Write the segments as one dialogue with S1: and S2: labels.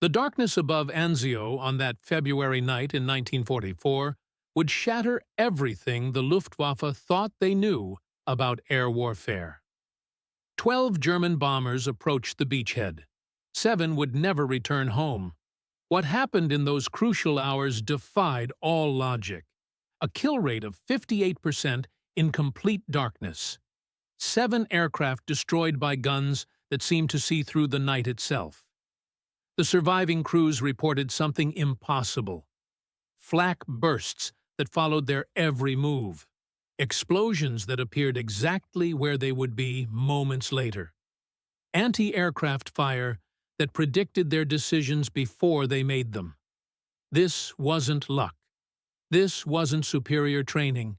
S1: The darkness above Anzio on that February night in 1944 would shatter everything the Luftwaffe thought they knew about air warfare. 12 German bombers approached the beachhead. 7 would never return home. What happened in those crucial hours defied all logic. A kill rate of 58% in complete darkness. 7 aircraft destroyed by guns that seemed to see through the night itself. The surviving crews reported something impossible. Flak bursts that followed their every move. Explosions that appeared exactly where they would be moments later. Anti-aircraft fire that predicted their decisions before they made them. This wasn't luck. This wasn't superior training.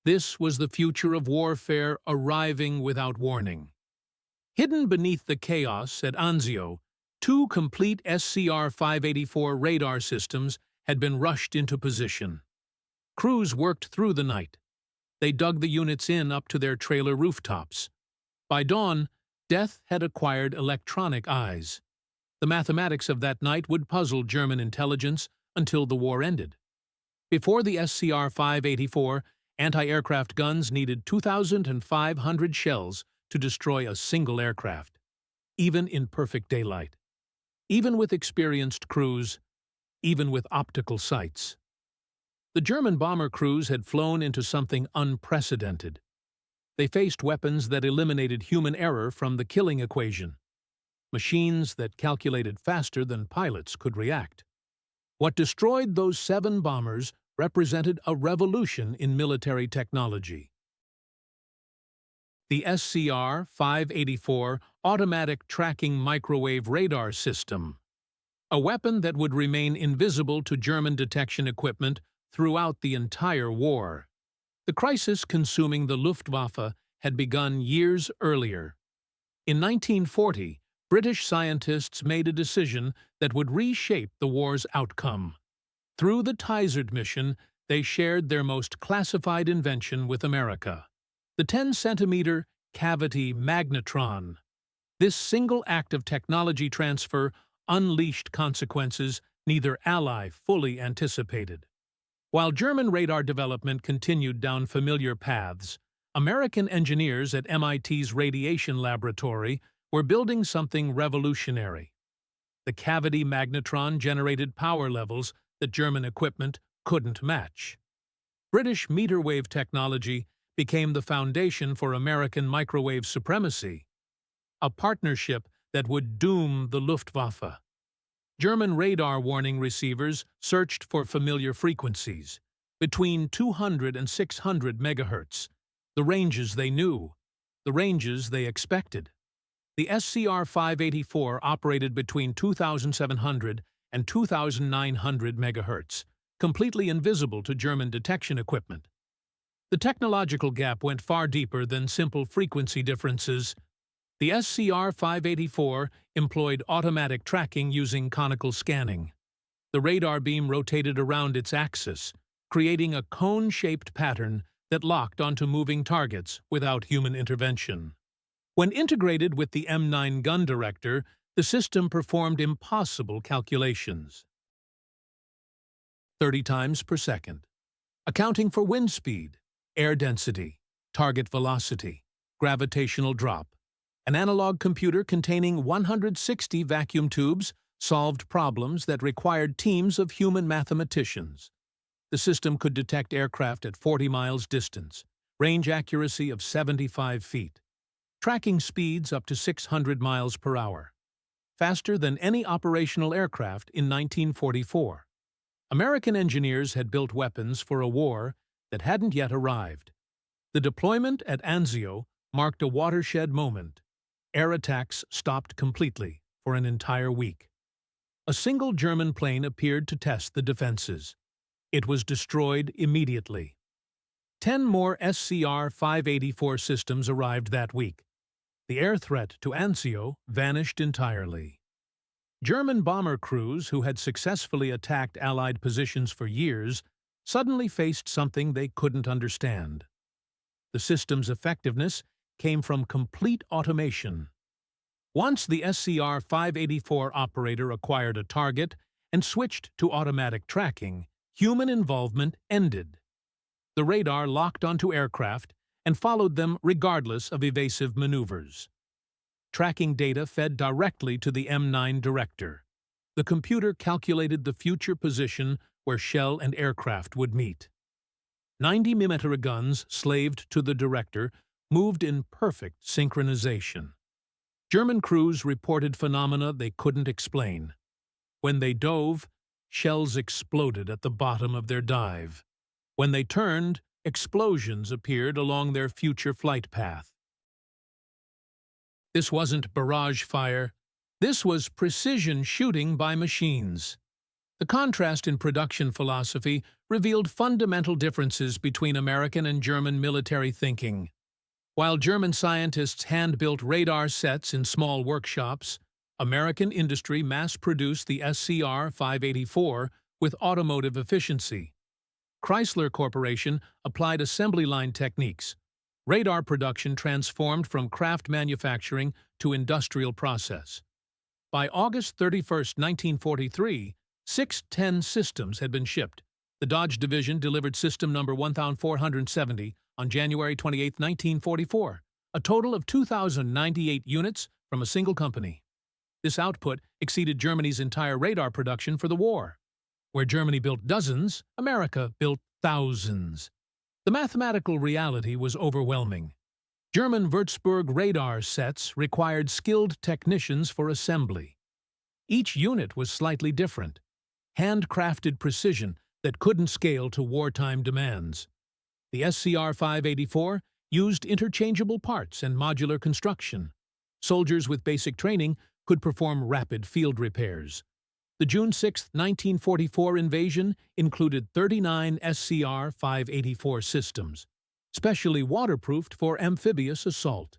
S1: This was the future of warfare arriving without warning. Hidden beneath the chaos at Anzio, 2 complete SCR 584 radar systems had been rushed into position. Crews worked through the night. They dug the units in up to their trailer rooftops. By dawn, death had acquired electronic eyes. The mathematics of that night would puzzle German intelligence until the war ended. Before the SCR 584, anti-aircraft guns needed 2,500 shells to destroy a single aircraft, even in perfect daylight, even with experienced crews, even with optical sights. The German bomber crews had flown into something unprecedented. They faced weapons that eliminated human error from the killing equation, machines that calculated faster than pilots could react. What destroyed those 7 bombers represented a revolution in military technology. The SCR 584 Automatic Tracking Microwave Radar System, a weapon that would remain invisible to German detection equipment throughout the entire war. The crisis consuming the Luftwaffe had begun years earlier. In 1940, British scientists made a decision that would reshape the war's outcome. Through the Tizard mission, they shared their most classified invention with America, the 10-centimeter cavity magnetron. This single act of technology transfer unleashed consequences neither ally fully anticipated. While German radar development continued down familiar paths, American engineers at MIT's Radiation Laboratory were building something revolutionary. The cavity magnetron generated power levels that German equipment couldn't match. British meter wave technology became the foundation for American microwave supremacy, a partnership that would doom the Luftwaffe. German radar warning receivers searched for familiar frequencies, between 200 and 600 megahertz, the ranges they knew, the ranges they expected. The SCR 584 operated between 2,700 and 2,900 megahertz, completely invisible to German detection equipment. The technological gap went far deeper than simple frequency differences. The SCR 584 employed automatic tracking using conical scanning. The radar beam rotated around its axis, creating a cone-shaped pattern that locked onto moving targets without human intervention. When integrated with the M9 gun director, the system performed impossible calculations. 30 times per second, accounting for wind speed, air density, target velocity, gravitational drop. An analog computer containing 160 vacuum tubes solved problems that required teams of human mathematicians. The system could detect aircraft at 40 miles distance, range accuracy of 75 feet, tracking speeds up to 600 miles per hour, faster than any operational aircraft in 1944. American engineers had built weapons for a war that hadn't yet arrived. The deployment at Anzio marked a watershed moment. Air attacks stopped completely for an entire week. A single German plane appeared to test the defenses. It was destroyed immediately. 10 more SCR 584 systems arrived that week. The air threat to Anzio vanished entirely. German bomber crews who had successfully attacked Allied positions for years suddenly faced something they couldn't understand. The system's effectiveness came from complete automation. Once the SCR 584 operator acquired a target and switched to automatic tracking, human involvement ended. The radar locked onto aircraft and followed them regardless of evasive maneuvers. Tracking data fed directly to the M9 director. The computer calculated the future position where shell and aircraft would meet. 90mm guns, slaved to the director, moved in perfect synchronization. German crews reported phenomena they couldn't explain. When they dove, shells exploded at the bottom of their dive. When they turned, explosions appeared along their future flight path. This wasn't barrage fire. This was precision shooting by machines. The contrast in production philosophy revealed fundamental differences between American and German military thinking. While German scientists hand-built radar sets in small workshops, American industry mass-produced the SCR 584 with automotive efficiency. Chrysler Corporation applied assembly line techniques. Radar production transformed from craft manufacturing to industrial process. By August 31, 1943, 610 systems had been shipped. The Dodge Division delivered system number 1470 on January 28, 1944, a total of 2,098 units from a single company. This output exceeded Germany's entire radar production for the war. Where Germany built dozens, America built thousands. The mathematical reality was overwhelming. German Würzburg radar sets required skilled technicians for assembly. Each unit was slightly different, handcrafted precision that couldn't scale to wartime demands. The SCR 584 used interchangeable parts and modular construction. Soldiers with basic training could perform rapid field repairs. The June 6, 1944 invasion included 39 SCR 584 systems, specially waterproofed for amphibious assault.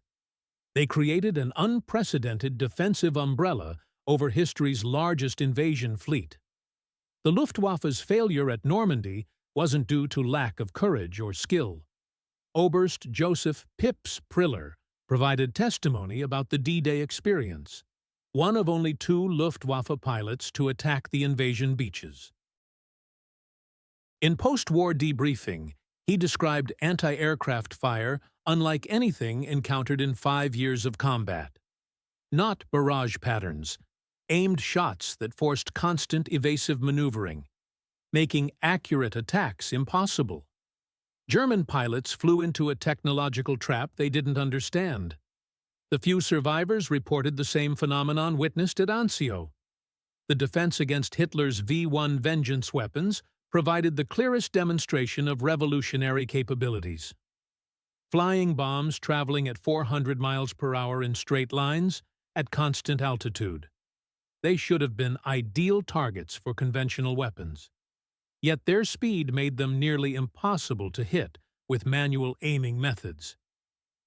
S1: They created an unprecedented defensive umbrella over history's largest invasion fleet. The Luftwaffe's failure at Normandy wasn't due to lack of courage or skill. Oberst Joseph Pips Priller provided testimony about the D-Day experience, one of only 2 Luftwaffe pilots to attack the invasion beaches. In post-war debriefing, he described anti-aircraft fire unlike anything encountered in 5 years of combat. Not barrage patterns, aimed shots that forced constant evasive maneuvering, making accurate attacks impossible. German pilots flew into a technological trap they didn't understand. The few survivors reported the same phenomenon witnessed at Anzio. The defense against Hitler's V-1 vengeance weapons provided the clearest demonstration of revolutionary capabilities. Flying bombs traveling at 400 miles per hour in straight lines at constant altitude. They should have been ideal targets for conventional weapons. Yet their speed made them nearly impossible to hit with manual aiming methods.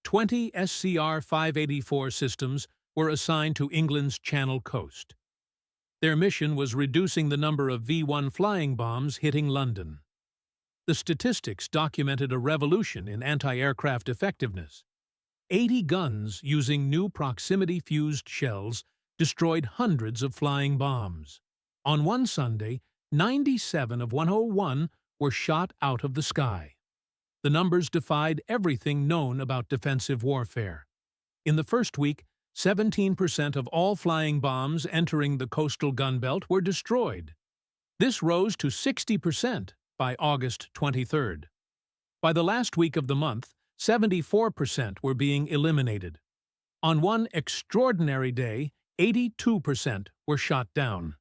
S1: 20 SCR 584 systems were assigned to England's Channel coast. Their mission was reducing the number of V-1 flying bombs hitting London. The statistics documented a revolution in anti-aircraft effectiveness. 80 guns using new proximity-fused shells destroyed hundreds of flying bombs. On one Sunday, 97 of 101 were shot out of the sky. The numbers defied everything known about defensive warfare. In the first week, 17% of all flying bombs entering the coastal gun belt were destroyed. This rose to 60% by August 23rd. By the last week of the month, 74% were being eliminated. On one extraordinary day, 82% were shot down.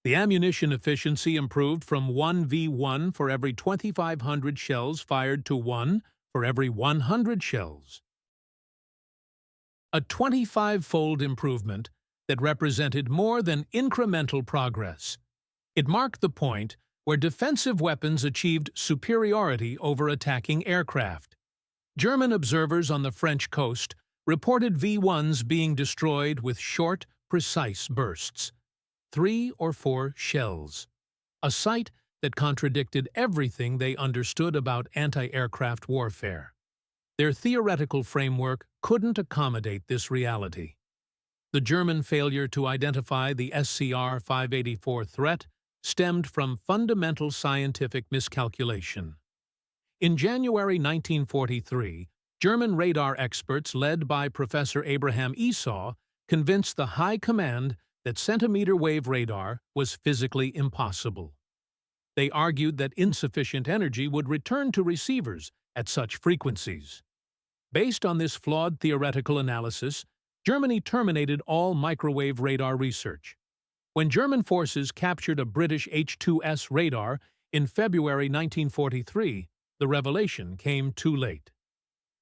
S1: The ammunition efficiency improved from 1 V-1 for every 2,500 shells fired to 1 for every 100 shells. A 25-fold improvement that represented more than incremental progress. It marked the point where defensive weapons achieved superiority over attacking aircraft. German observers on the French coast reported V-1s being destroyed with short, precise bursts, 3 or 4 shells, a sight that contradicted everything they understood about anti-aircraft warfare. Their theoretical framework couldn't accommodate this reality. The German failure to identify the SCR 584 threat stemmed from fundamental scientific miscalculation. In January 1943, German radar experts led by Professor Abraham Esau convinced the High Command that centimeter-wave radar was physically impossible. They argued that insufficient energy would return to receivers at such frequencies. Based on this flawed theoretical analysis, Germany terminated all microwave radar research. When German forces captured a British H-2S radar in February 1943, the revelation came too late.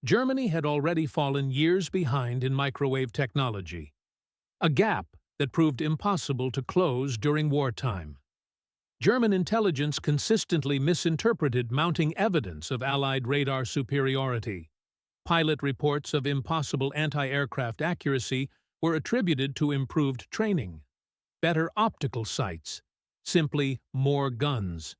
S1: Germany had already fallen years behind in microwave technology, a gap that proved impossible to close during wartime. German intelligence consistently misinterpreted mounting evidence of Allied radar superiority. Pilot reports of impossible anti-aircraft accuracy were attributed to improved training, better optical sights, simply more guns.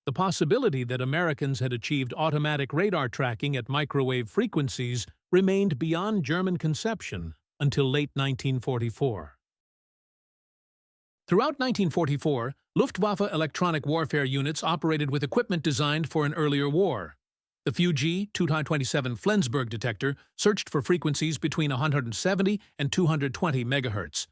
S1: The possibility that Americans had achieved automatic radar tracking at microwave frequencies remained beyond German conception until late 1944. Throughout 1944, Luftwaffe electronic warfare units operated with equipment designed for an earlier war. The Fuji 227 Flensburg detector searched for frequencies between 170 and 220 megahertz.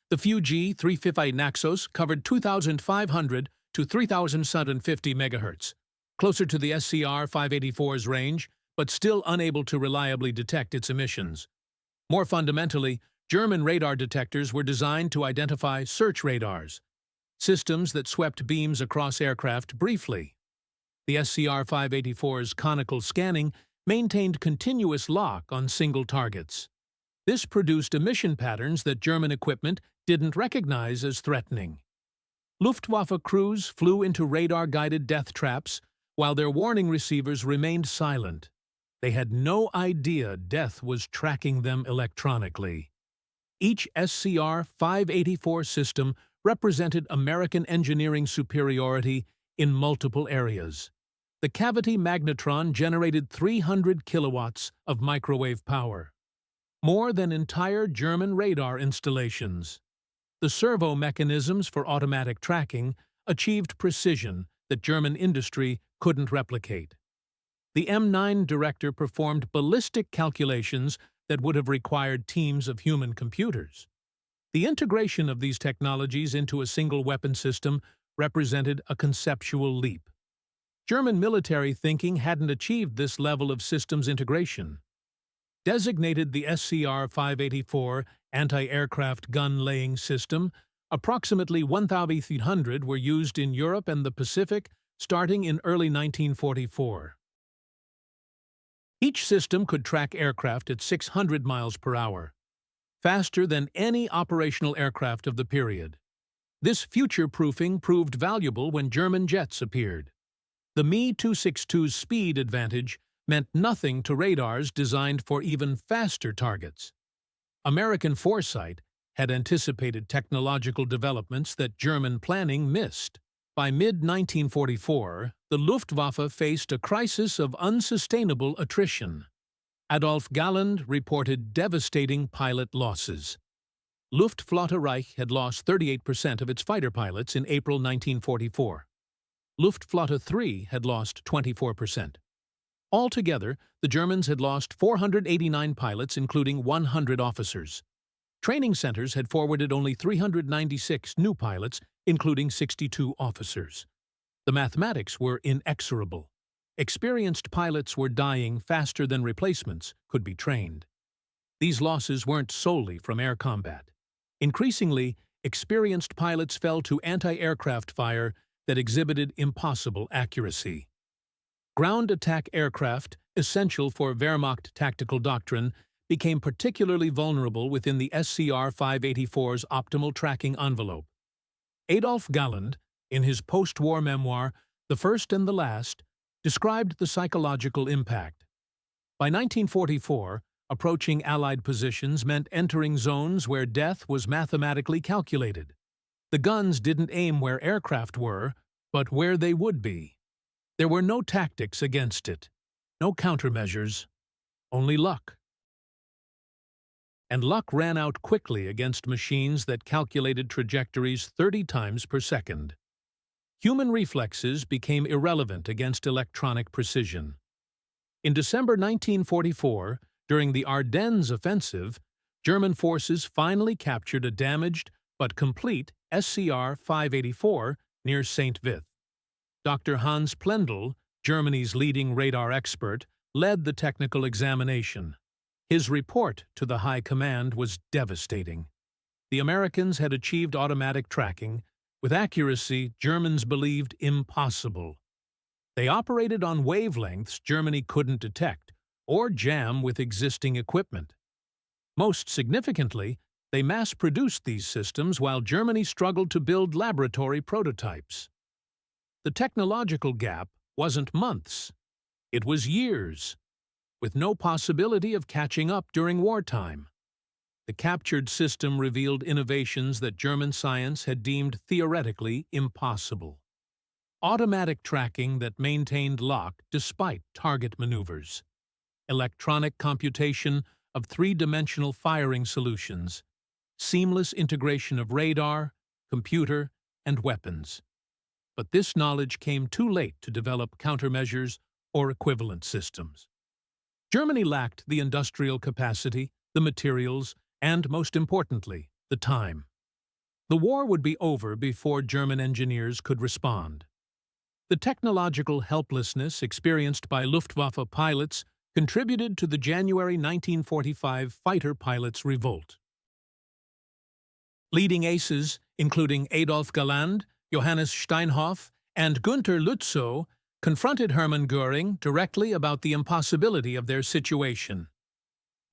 S1: The Fuji 358 Naxos covered 2,500 to 3,750 megahertz, closer to the SCR 584's range, but still unable to reliably detect its emissions. More fundamentally, German radar detectors were designed to identify search radars, systems that swept beams across aircraft briefly. The SCR 584's conical scanning maintained continuous lock on single targets. This produced emission patterns that German equipment didn't recognize as threatening. Luftwaffe crews flew into radar-guided death traps while their warning receivers remained silent. They had no idea death was tracking them electronically. Each SCR 584 system represented American engineering superiority in multiple areas. The cavity magnetron generated 300 kilowatts of microwave power, more than entire German radar installations. The servo mechanisms for automatic tracking achieved precision that German industry couldn't replicate. The M9 director performed ballistic calculations that would have required teams of human computers. The integration of these technologies into a single weapon system represented a conceptual leap. German military thinking hadn't achieved this level of systems integration. Designated the SCR 584 anti-aircraft gun-laying system, approximately 1,800 were used in Europe and the Pacific starting in early 1944. Each system could track aircraft at 600 miles per hour, faster than any operational aircraft of the period. This future-proofing proved valuable when German jets appeared. The Me-262's speed advantage meant nothing to radars designed for even faster targets. American foresight had anticipated technological developments that German planning missed. By mid-1944, the Luftwaffe faced a crisis of unsustainable attrition. Adolf Galland reported devastating pilot losses. Luftflotte Reich had lost 38% of its fighter pilots in April 1944. Luftflotte 3 had lost 24%. Altogether, the Germans had lost 489 pilots, including 100 officers. Training centers had forwarded only 396 new pilots, including 62 officers. The mathematics were inexorable. Experienced pilots were dying faster than replacements could be trained. These losses weren't solely from air combat. Increasingly, experienced pilots fell to anti-aircraft fire that exhibited impossible accuracy. Ground attack aircraft, essential for Wehrmacht tactical doctrine, became particularly vulnerable within the SCR 584's optimal tracking envelope. Adolf Galland, in his post-war memoir, The First and the Last, described the psychological impact. By 1944, approaching Allied positions meant entering zones where death was mathematically calculated. The guns didn't aim where aircraft were, but where they would be. There were no tactics against it, no countermeasures, only luck. and luck ran out quickly against machines that calculated trajectories 30 times per second. Human reflexes became irrelevant against electronic precision. In December 1944, during the Ardennes offensive, German forces finally captured a damaged but complete SCR 584 near St. Vith. Dr. Hans Plendl, Germany's leading radar expert, led the technical examination. His report to the High Command was devastating. The Americans had achieved automatic tracking, with accuracy Germans believed impossible. They operated on wavelengths Germany couldn't detect or jam with existing equipment. Most significantly, they mass-produced these systems while Germany struggled to build laboratory prototypes. The technological gap wasn't months, it was years, with no possibility of catching up during wartime. The captured system revealed innovations that German science had deemed theoretically impossible. Automatic tracking that maintained lock despite target maneuvers. Electronic computation of three-dimensional firing solutions. Seamless integration of radar, computer, and weapons. But this knowledge came too late to develop countermeasures or equivalent systems. Germany lacked the industrial capacity, the materials, and, most importantly, the time. The war would be over before German engineers could respond. The technological helplessness experienced by Luftwaffe pilots contributed to the January 1945 fighter pilots' revolt. Leading aces, including Adolf Galland, Johannes Steinhoff, and Günther Lützow, confronted Hermann Göring directly about the impossibility of their situation.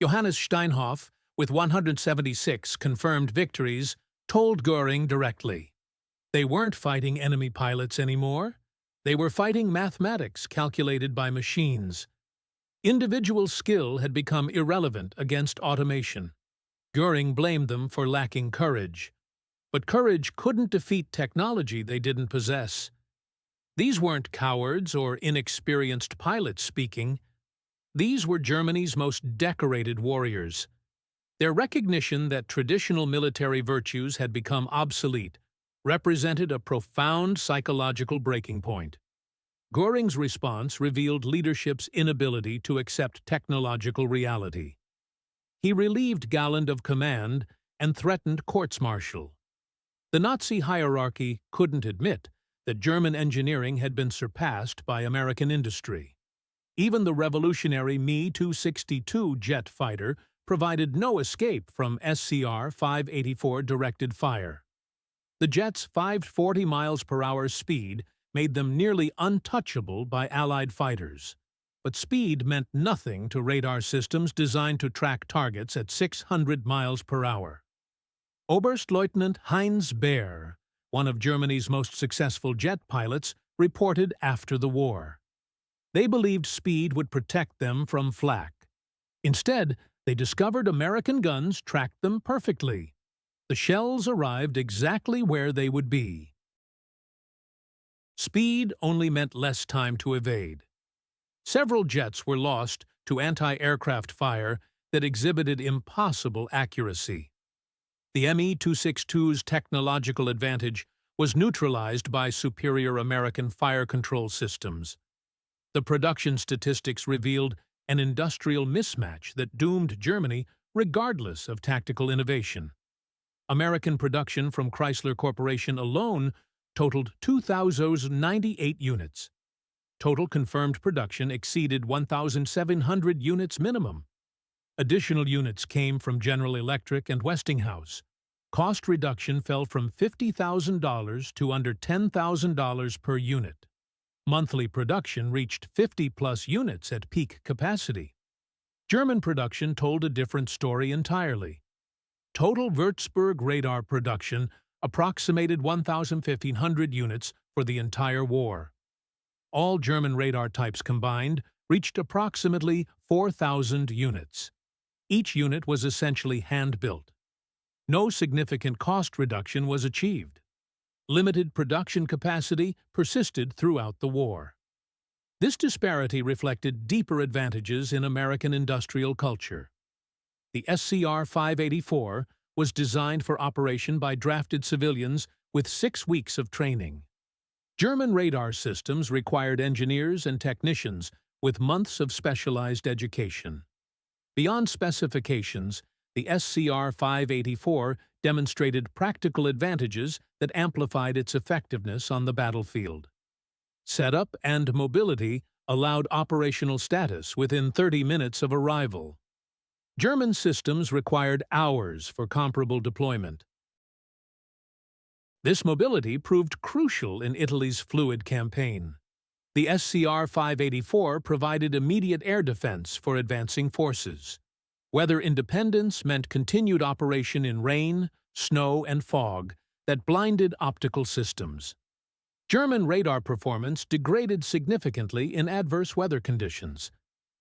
S1: Johannes Steinhoff, with 176 confirmed victories, told Göring directly, they weren't fighting enemy pilots anymore. They were fighting mathematics calculated by machines. Individual skill had become irrelevant against automation. Göring blamed them for lacking courage. But courage couldn't defeat technology they didn't possess. These weren't cowards or inexperienced pilots speaking. These were Germany's most decorated warriors. Their recognition that traditional military virtues had become obsolete represented a profound psychological breaking point. Göring's response revealed leadership's inability to accept technological reality. He relieved Galland of command and threatened courts-martial. The Nazi hierarchy couldn't admit that German engineering had been surpassed by American industry. Even the revolutionary Me-262 jet fighter provided no escape from SCR 584 directed fire. The jet's 540 miles per hour speed made them nearly untouchable by Allied fighters. But speed meant nothing to radar systems designed to track targets at 600 miles per hour. Oberstleutnant Heinz Baer, one of Germany's most successful jet pilots, reported after the war. They believed speed would protect them from flak. Instead, they discovered American guns tracked them perfectly. The shells arrived exactly where they would be. Speed only meant less time to evade. Several jets were lost to anti-aircraft fire that exhibited impossible accuracy. The Me-262's technological advantage was neutralized by superior American fire control systems. The production statistics revealed an industrial mismatch that doomed Germany regardless of tactical innovation. American production from Chrysler Corporation alone totaled 2,098 units. Total confirmed production exceeded 1,700 units minimum. Additional units came from General Electric and Westinghouse. Cost reduction fell from $50,000 to under $10,000 per unit. Monthly production reached 50-plus units at peak capacity. German production told a different story entirely. Total Würzburg radar production approximated 1,500 units for the entire war. All German radar types combined reached approximately 4,000 units. Each unit was essentially hand-built. No significant cost reduction was achieved. Limited production capacity persisted throughout the war. This disparity reflected deeper advantages in American industrial culture. The SCR-584 was designed for operation by drafted civilians with 6 weeks of training. German radar systems required engineers and technicians with months of specialized education. Beyond specifications, the SCR-584 demonstrated practical advantages that amplified its effectiveness on the battlefield. Setup and mobility allowed operational status within 30 minutes of arrival. German systems required hours for comparable deployment. This mobility proved crucial in Italy's fluid campaign. The SCR-584 provided immediate air defense for advancing forces. Weather independence meant continued operation in rain, snow, and fog that blinded optical systems. German radar performance degraded significantly in adverse weather conditions.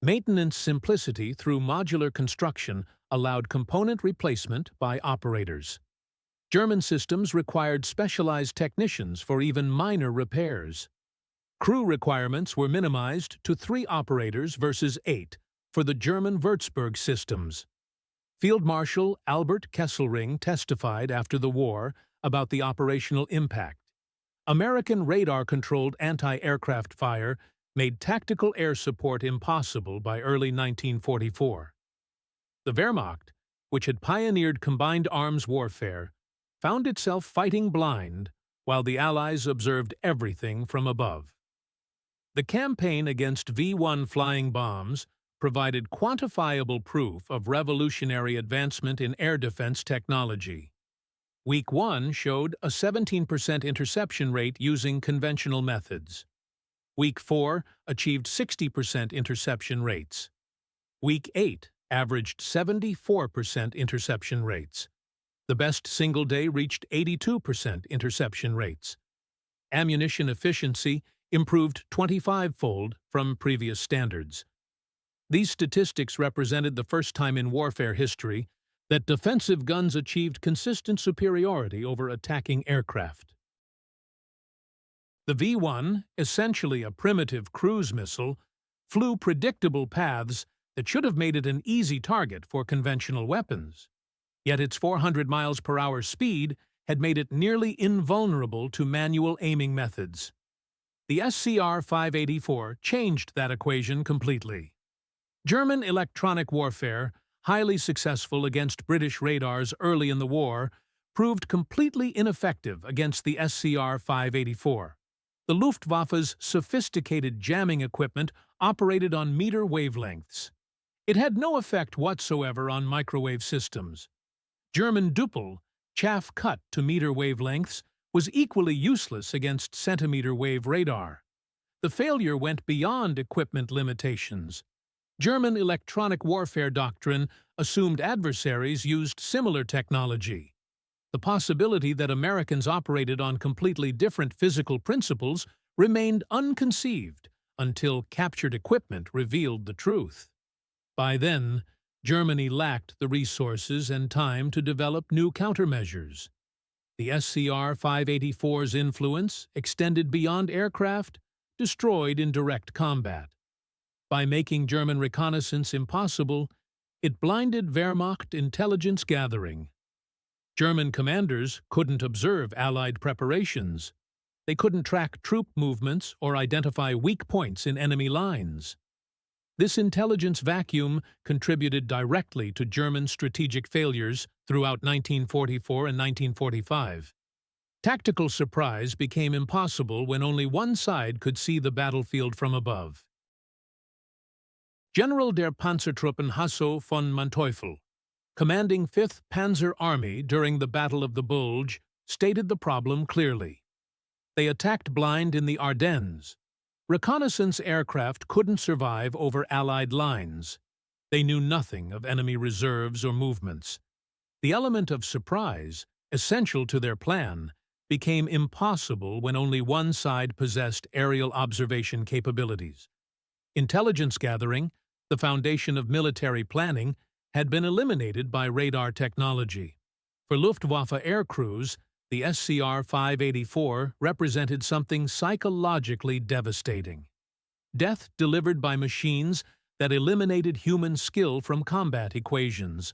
S1: Maintenance simplicity through modular construction allowed component replacement by operators. German systems required specialized technicians for even minor repairs. Crew requirements were minimized to 3 operators versus 8 for the German Würzburg systems. Field Marshal Albert Kesselring testified after the war about the operational impact. American radar-controlled anti-aircraft fire made tactical air support impossible by early 1944. The Wehrmacht, which had pioneered combined arms warfare, found itself fighting blind while the Allies observed everything from above. The campaign against V-1 flying bombs provided quantifiable proof of revolutionary advancement in air defense technology. Week 1 showed a 17% interception rate using conventional methods. Week 4 achieved 60% interception rates. Week 8 averaged 74% interception rates. The best single day reached 82% interception rates. Ammunition efficiency improved 25-fold from previous standards. These statistics represented the first time in warfare history that defensive guns achieved consistent superiority over attacking aircraft. The V-1, essentially a primitive cruise missile, flew predictable paths that should have made it an easy target for conventional weapons. Yet its 400 miles per hour speed had made it nearly invulnerable to manual aiming methods. The SCR-584 changed that equation completely. German electronic warfare, highly successful against British radars early in the war, proved completely ineffective against the SCR-584. The Luftwaffe's sophisticated jamming equipment operated on meter wavelengths. It had no effect whatsoever on microwave systems. German Doppel, chaff cut to meter wavelengths, was equally useless against centimeter wave radar. The failure went beyond equipment limitations. German electronic warfare doctrine assumed adversaries used similar technology. The possibility that Americans operated on completely different physical principles remained unconceived until captured equipment revealed the truth. By then, Germany lacked the resources and time to develop new countermeasures. The SCR-584's influence extended beyond aircraft, destroyed in direct combat. By making German reconnaissance impossible, it blinded Wehrmacht intelligence gathering. German commanders couldn't observe Allied preparations. They couldn't track troop movements or identify weak points in enemy lines. This intelligence vacuum contributed directly to German strategic failures throughout 1944 and 1945. Tactical surprise became impossible when only one side could see the battlefield from above. General der Panzertruppen Hasso von Manteuffel, commanding 5th Panzer Army during the Battle of the Bulge, stated the problem clearly. They attacked blind in the Ardennes. Reconnaissance aircraft couldn't survive over Allied lines. They knew nothing of enemy reserves or movements. The element of surprise, essential to their plan, became impossible when only one side possessed aerial observation capabilities. Intelligence gathering, the foundation of military planning, had been eliminated by radar technology. For Luftwaffe air crews, the SCR-584 represented something psychologically devastating. Death delivered by machines that eliminated human skill from combat equations.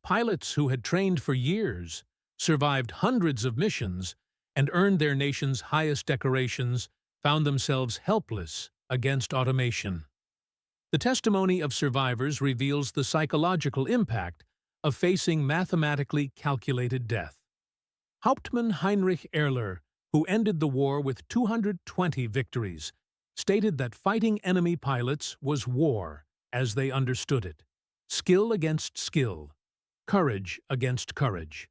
S1: Pilots who had trained for years, survived hundreds of missions, and earned their nation's highest decorations found themselves helpless against automation. The testimony of survivors reveals the psychological impact of facing mathematically calculated death. Hauptmann Heinrich Erler, who ended the war with 220 victories, stated that fighting enemy pilots was war as they understood it, skill against skill, courage against courage.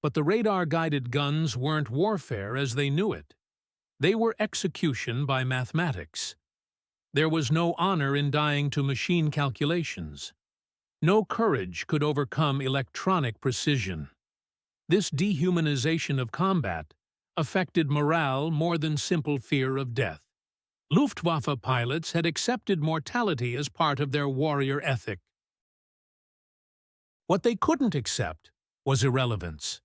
S1: But the radar-guided guns weren't warfare as they knew it. They were execution by mathematics. There was no honor in dying to machine calculations. No courage could overcome electronic precision. This dehumanization of combat affected morale more than simple fear of death. Luftwaffe pilots had accepted mortality as part of their warrior ethic. What they couldn't accept was irrelevance.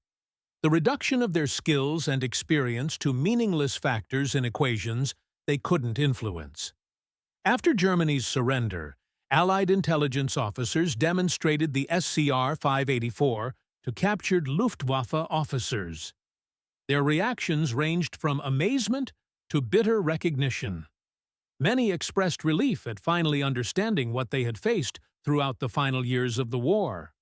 S1: The reduction of their skills and experience to meaningless factors in equations they couldn't influence. After Germany's surrender, Allied intelligence officers demonstrated the SCR 584 to captured Luftwaffe officers. Their reactions ranged from amazement to bitter recognition. Many expressed relief at finally understanding what they had faced throughout the final years of the war.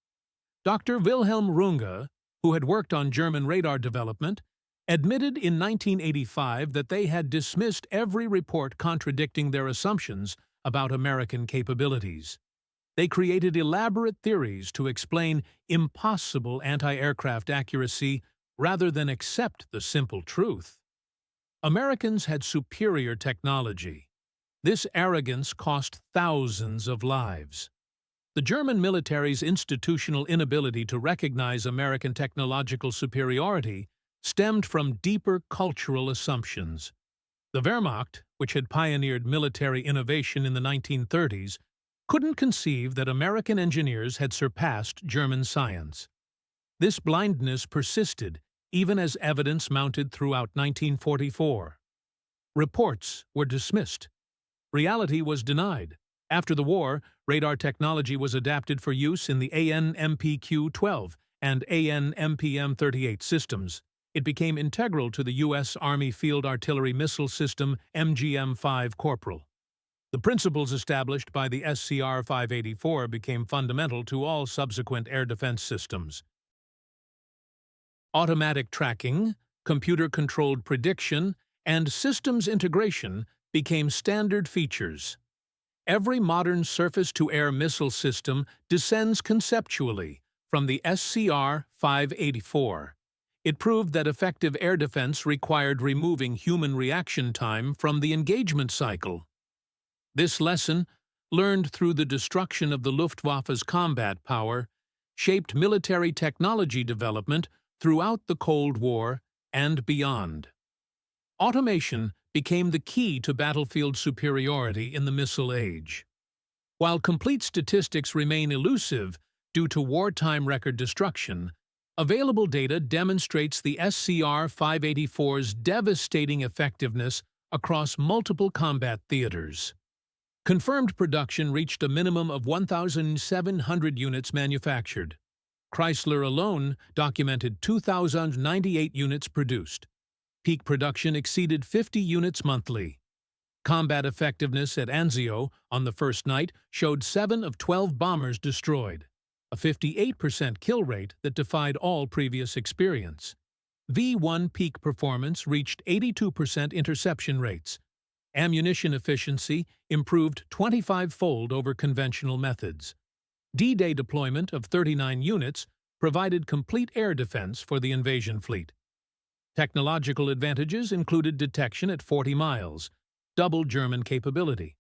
S1: Dr. Wilhelm Runge, who had worked on German radar development, admitted in 1985 that they had dismissed every report contradicting their assumptions about American capabilities. They created elaborate theories to explain impossible anti-aircraft accuracy rather than accept the simple truth. Americans had superior technology. This arrogance cost thousands of lives. The German military's institutional inability to recognize American technological superiority stemmed from deeper cultural assumptions. The Wehrmacht, which had pioneered military innovation in the 1930s, couldn't conceive that American engineers had surpassed German science. This blindness persisted even as evidence mounted throughout 1944. Reports were dismissed. Reality was denied. After the war, radar technology was adapted for use in the AN/MPQ-12 and AN/MPM-38 systems. It became integral to the U.S. Army Field Artillery Missile System MGM-5 Corporal. The principles established by the SCR 584 became fundamental to all subsequent air defense systems. Automatic tracking, computer-controlled prediction, and systems integration became standard features. Every modern surface-to-air missile system descends conceptually from the SCR 584. It proved that effective air defense required removing human reaction time from the engagement cycle. This lesson, learned through the destruction of the Luftwaffe's combat power, shaped military technology development throughout the Cold War and beyond. Automation became the key to battlefield superiority in the missile age. While complete statistics remain elusive due to wartime record destruction, available data demonstrates the SCR 584's devastating effectiveness across multiple combat theaters. Confirmed production reached a minimum of 1,700 units manufactured. Chrysler alone documented 2,098 units produced. Peak production exceeded 50 units monthly. Combat effectiveness at Anzio on the first night showed 7 of 12 bombers destroyed, a 58% kill rate that defied all previous experience. V-1 peak performance reached 82% interception rates. Ammunition efficiency improved 25-fold over conventional methods. D-Day deployment of 39 units provided complete air defense for the invasion fleet. Technological advantages included detection at 40 miles, double German capability.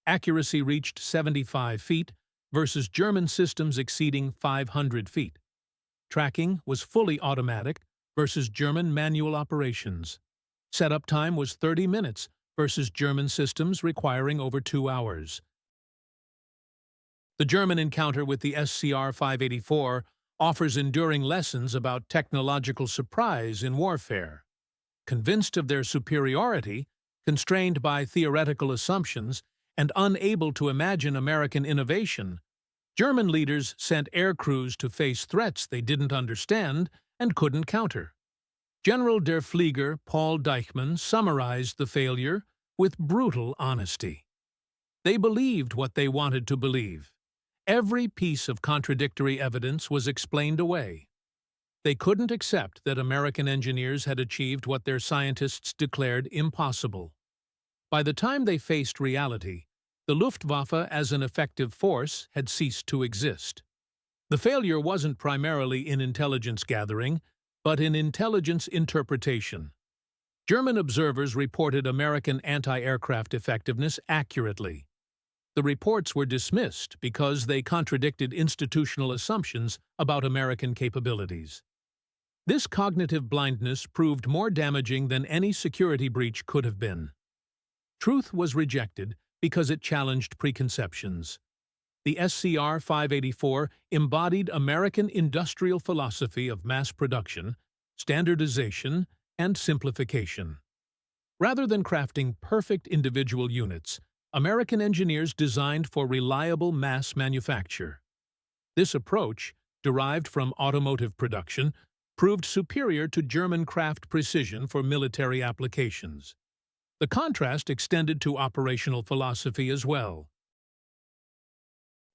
S1: Accuracy reached 75 feet versus German systems exceeding 500 feet. Tracking was fully automatic versus German manual operations. Setup time was 30 minutes versus German systems requiring over 2 hours. The German encounter with the SCR 584 offers enduring lessons about technological surprise in warfare. Convinced of their superiority, constrained by theoretical assumptions, and unable to imagine American innovation, German leaders sent air crews to face threats they didn't understand and couldn't counter. General der Flieger Paul Deichmann summarized the failure with brutal honesty. They believed what they wanted to believe. Every piece of contradictory evidence was explained away. They couldn't accept that American engineers had achieved what their scientists declared impossible. By the time they faced reality, the Luftwaffe as an effective force had ceased to exist. The failure wasn't primarily in intelligence gathering, but in intelligence interpretation. German observers reported American anti-aircraft effectiveness accurately. The reports were dismissed because they contradicted institutional assumptions about American capabilities. This cognitive blindness proved more damaging than any security breach could have been. Truth was rejected because it challenged preconceptions. The SCR 584 embodied American industrial philosophy of mass production, standardization, and simplification. Rather than crafting perfect individual units, American engineers designed for reliable mass manufacture. This approach, derived from automotive production, proved superior to German craft precision for military applications. The contrast extended to operational philosophy as well.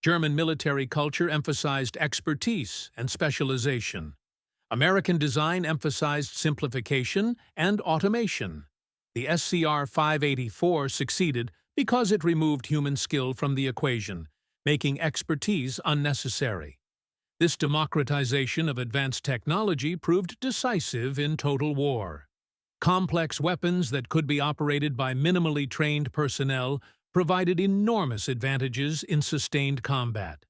S1: German military culture emphasized expertise and specialization. American design emphasized simplification and automation. The SCR 584 succeeded because it removed human skill from the equation, making expertise unnecessary. This democratization of advanced technology proved decisive in total war. Complex weapons that could be operated by minimally trained personnel provided enormous advantages in sustained combat.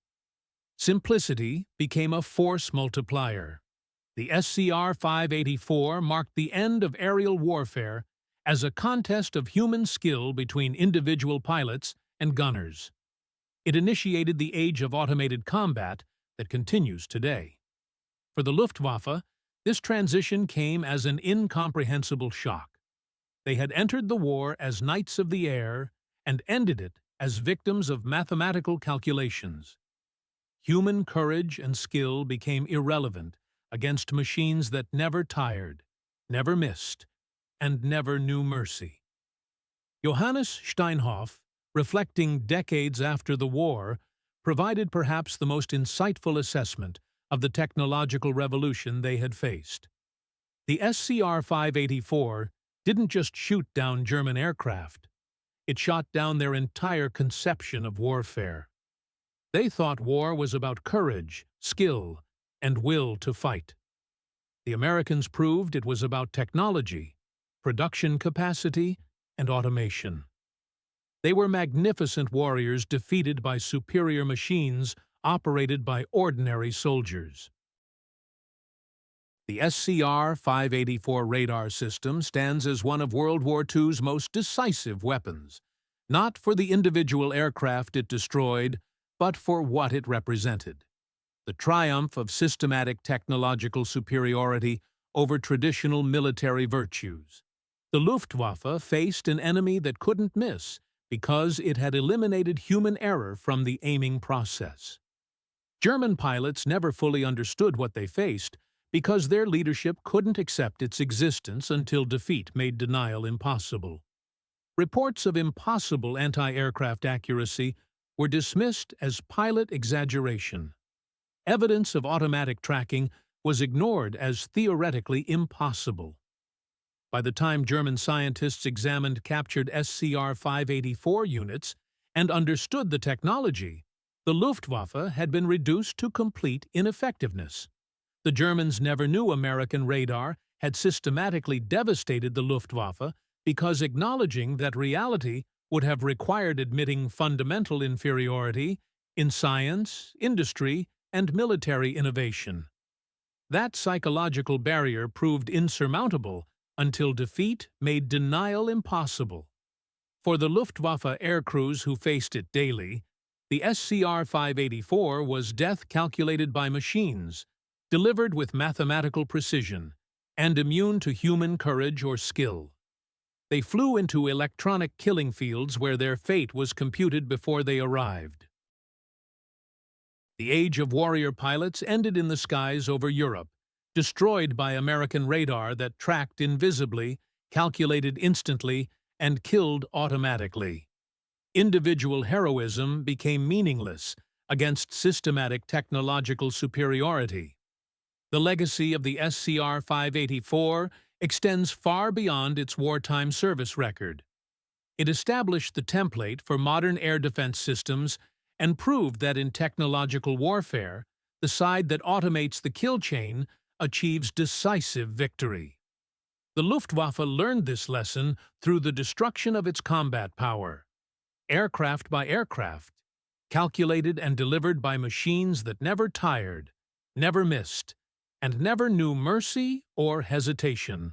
S1: Simplicity became a force multiplier. The SCR 584 marked the end of aerial warfare as a contest of human skill between individual pilots and gunners. It initiated the age of automated combat that continues today. For the Luftwaffe, this transition came as an incomprehensible shock. They had entered the war as knights of the air and ended it as victims of mathematical calculations. Human courage and skill became irrelevant against machines that never tired, never missed, and never knew mercy. Johannes Steinhoff, reflecting decades after the war, provided perhaps the most insightful assessment of the technological revolution they had faced. The SCR 584 didn't just shoot down German aircraft. It shot down their entire conception of warfare. They thought war was about courage, skill, and will to fight. The Americans proved it was about technology, production capacity, and automation. They were magnificent warriors defeated by superior machines operated by ordinary soldiers. The SCR 584 radar system stands as one of World War II's most decisive weapons, not for the individual aircraft it destroyed, but for what it represented: the triumph of systematic technological superiority over traditional military virtues. The Luftwaffe faced an enemy that couldn't miss because it had eliminated human error from the aiming process. German pilots never fully understood what they faced because their leadership couldn't accept its existence until defeat made denial impossible. Reports of impossible anti-aircraft accuracy were dismissed as pilot exaggeration. Evidence of automatic tracking was ignored as theoretically impossible. By the time German scientists examined captured SCR 584 units and understood the technology, the Luftwaffe had been reduced to complete ineffectiveness. The Germans never knew American radar had systematically devastated the Luftwaffe because acknowledging that reality would have required admitting fundamental inferiority in science, industry, and military innovation. That psychological barrier proved insurmountable until defeat made denial impossible. For the Luftwaffe air crews who faced it daily, the SCR 584 was death calculated by machines, delivered with mathematical precision, and immune to human courage or skill. They flew into electronic killing fields where their fate was computed before they arrived. The age of warrior pilots ended in the skies over Europe, destroyed by American radar that tracked invisibly, calculated instantly, and killed automatically. Individual heroism became meaningless against systematic technological superiority. The legacy of the SCR 584 extends far beyond its wartime service record. It established the template for modern air defense systems and proved that in technological warfare, the side that automates the kill chain achieves decisive victory. The Luftwaffe learned this lesson through the destruction of its combat power. Aircraft by aircraft, calculated and delivered by machines that never tired, never missed, and never knew mercy or hesitation.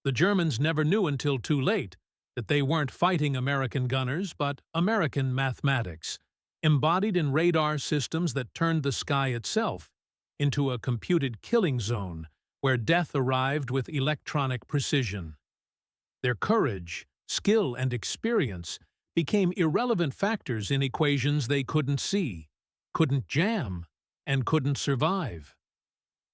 S1: The Germans never knew until too late that they weren't fighting American gunners but American mathematics, embodied in radar systems that turned the sky itself into a computed killing zone where death arrived with electronic precision. Their courage, skill, and experience became irrelevant factors in equations they couldn't see, couldn't jam, and couldn't survive.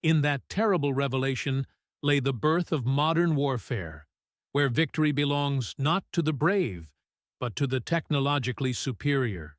S1: In that terrible revelation lay the birth of modern warfare, where victory belongs not to the brave, but to the technologically superior.